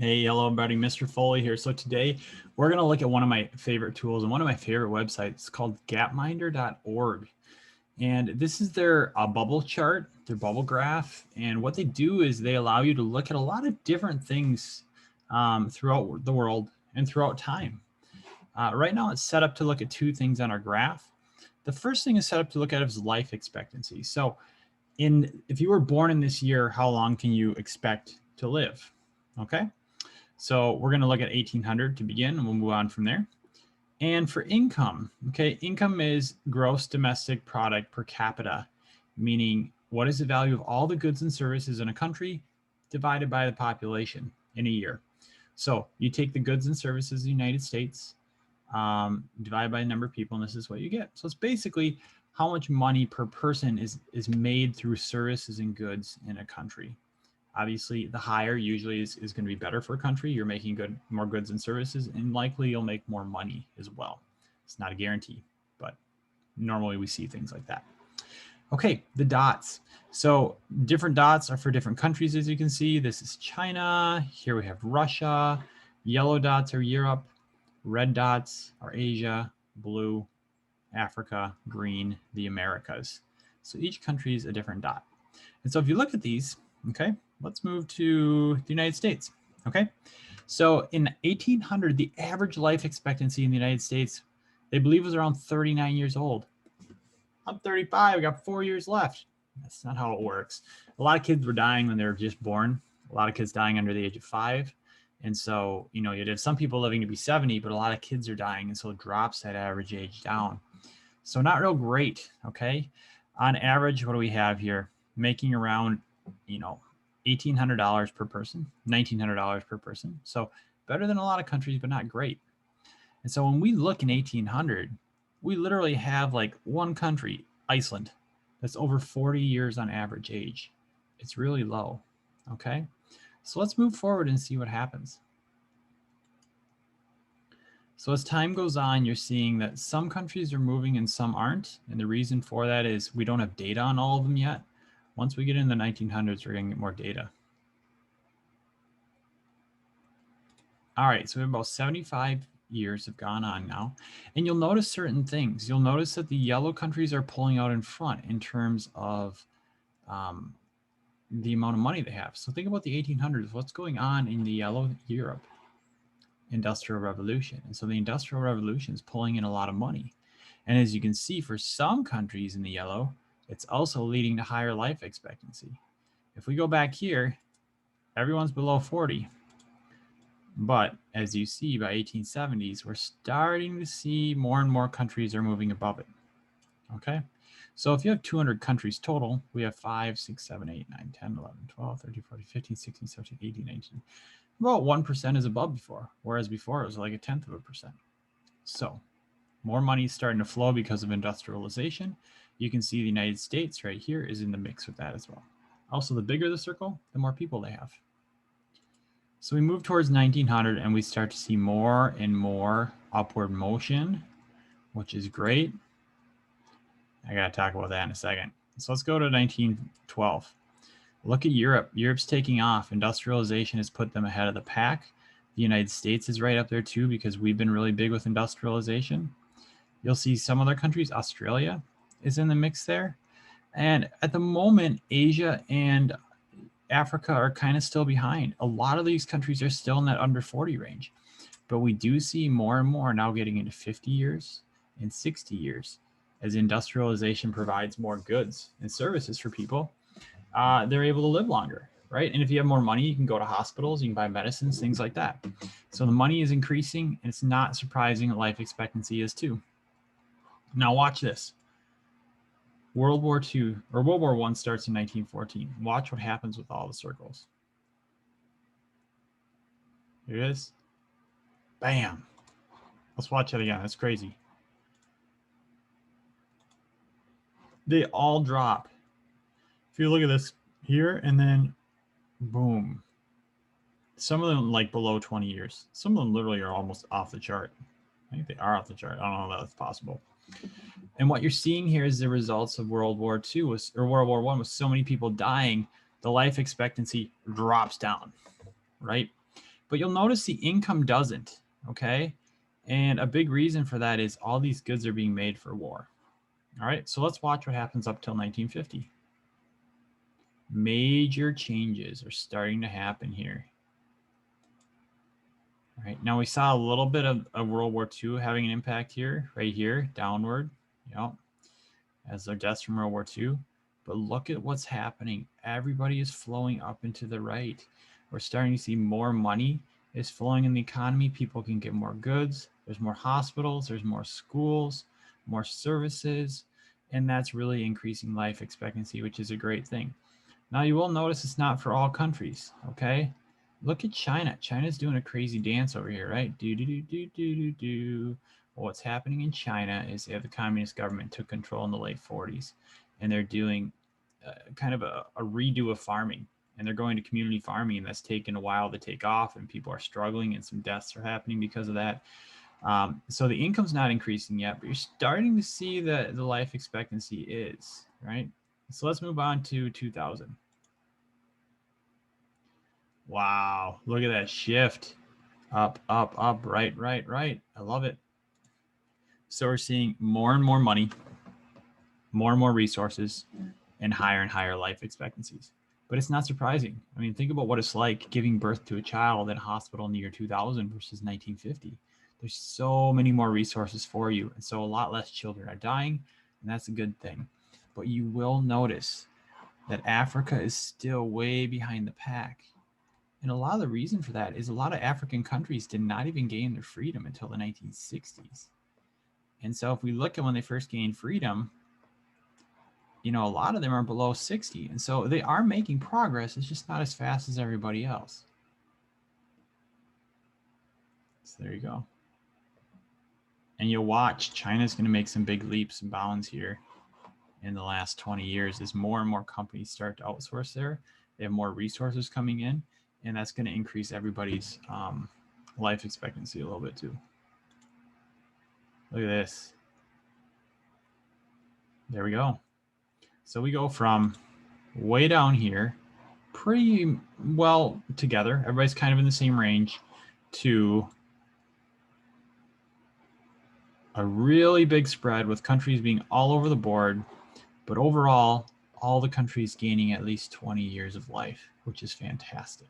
Hey, hello everybody, Mr. Foley here. So today we're going to look at one of my favorite tools and one of my favorite websites called Gapminder.org. And this is their bubble chart, their bubble graph. And what they do is they allow you to look at a lot of different things throughout the world and throughout time. Right now it's set up to look at two things on our graph. The first thing is set up to look at is life expectancy. So if you were born in this year, how long can you expect to live? Okay. So we're going to look at 1800 to begin, and we'll move on from there. And for income, okay, income is gross domestic product per capita, meaning what is the value of all the goods and services in a country divided by the population in a year. So you take the goods and services of the United States, divided by the number of people, and this is what you get. So it's basically how much money per person is made through services and goods in a country. Obviously, the higher usually is going to be better for a country. You're making more goods and services, and likely you'll make more money as well. It's not a guarantee, but normally we see things like that. Okay, the dots. So different dots are for different countries, as you can see. This is China. Here we have Russia. Yellow dots are Europe. Red dots are Asia. Blue, Africa. Green, the Americas. So each country is a different dot. And so if you look at these, okay, let's move to the United States. Okay, so in 1800, the average life expectancy in the United States, they believe was around 39 years old. I'm 35, I got 4 years left. That's not how it works. A lot of kids were dying when they were just born. A lot of kids dying under the age of 5. And so, you'd have some people living to be 70, but a lot of kids are dying. And so it drops that average age down. So not real great, okay? On average, what do we have here? Making around, $1,800 per person, $1,900 per person. So better than a lot of countries, but not great. And so when we look in 1800, we literally have like one country, Iceland, that's over 40 years on average age. It's really low, okay? So let's move forward and see what happens. So as time goes on, you're seeing that some countries are moving and some aren't. And the reason for that is we don't have data on all of them yet. Once we get in the 1900s, we're going to get more data. All right, so we have about 75 years have gone on now. And you'll notice certain things. You'll notice that the yellow countries are pulling out in front in terms of the amount of money they have. So think about the 1800s. What's going on in the yellow Europe? Industrial Revolution. And so the Industrial Revolution is pulling in a lot of money. And as you can see, for some countries in the yellow, it's also leading to higher life expectancy. If we go back here, everyone's below 40. But as you see, by 1870s, we're starting to see more and more countries are moving above it. Okay? So if you have 200 countries total, we have 5, 6, 7, 8, 9, 10, 11, 12, 13, 14, 15, 16, 17, 18, 19. About 1% is above before, whereas before it was like 0.1%. So more money is starting to flow because of industrialization. You can see the United States right here is in the mix with that as well. Also, the bigger the circle, the more people they have. So we move towards 1900 and we start to see more and more upward motion, which is great. I got to talk about that in a second. So let's go to 1912. Look at Europe. Europe's taking off. Industrialization has put them ahead of the pack. The United States is right up there too because we've been really big with industrialization. You'll see some other countries, Australia is in the mix there. And at the moment, Asia and Africa are kind of still behind. A lot of these countries are still in that under 40 range. But we do see more and more now getting into 50 years and 60 years as industrialization provides more goods and services for people. They're able to live longer, right? And if you have more money, you can go to hospitals, you can buy medicines, things like that. So the money is increasing, and it's not surprising that life expectancy is too. Now watch this. World War II or World War I starts in 1914. Watch what happens with all the circles. Here it is. Bam. Let's watch it again. That's crazy. They all drop. If you look at this here and then boom. Some of them like below 20 years. Some of them literally are almost off the chart. I think they are off the chart. I don't know if that's possible. And what you're seeing here is the results of World War II or World War I with so many people dying, the life expectancy drops down, right? But you'll notice the income doesn't, okay? And a big reason for that is all these goods are being made for war. All right, so let's watch what happens up till 1950. Major changes are starting to happen here. All right, now we saw a little bit of World War II having an impact here, right here, downward, yep, as their deaths from World War II. But look at what's happening. Everybody is flowing up into the right. We're starting to see more money is flowing in the economy. People can get more goods. There's more hospitals. There's more schools, more services. And that's really increasing life expectancy, which is a great thing. Now you will notice it's not for all countries, okay? Look at China. China's doing a crazy dance over here, right? Do, do, do, do, do, do, do. Well, what's happening in China is they have the communist government took control in the late 40s, and they're doing kind of a redo of farming. And they're going to community farming, and that's taken a while to take off, and people are struggling, and some deaths are happening because of that. So the income's not increasing yet, but you're starting to see that the life expectancy is, right? So let's move on to 2000. Wow, look at that shift. Up, up, up, right, right, right. I love it. So we're seeing more and more money, more and more resources, and higher life expectancies. But it's not surprising. I mean, think about what it's like giving birth to a child in a hospital in the year 2000 versus 1950. There's so many more resources for you. And so a lot less children are dying, and that's a good thing. But you will notice that Africa is still way behind the pack. And a lot of the reason for that is a lot of African countries did not even gain their freedom until the 1960s. And so if we look at when they first gained freedom, you know, a lot of them are below 60. And so they are making progress. It's just not as fast as everybody else. So there you go. And you'll watch China's going to make some big leaps and bounds here in the last 20 years as more and more companies start to outsource there. They have more resources coming in, and that's going to increase everybody's life expectancy a little bit too. Look at this. There we go. So we go from way down here, pretty well together. Everybody's kind of in the same range, to a really big spread with countries being all over the board. But overall, all the countries gaining at least 20 years of life, which is fantastic.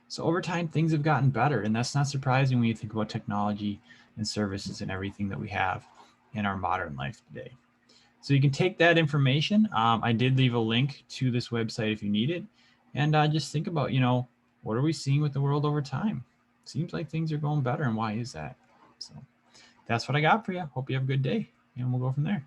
So over time, things have gotten better. And that's not surprising when you think about technology and services and everything that we have in our modern life today. So you can take that information. I did leave a link to this website if you need it. And just think about, you know, what are we seeing with the world over time? Seems like things are going better. And why is that? So that's what I got for you. Hope you have a good day. And we'll go from there.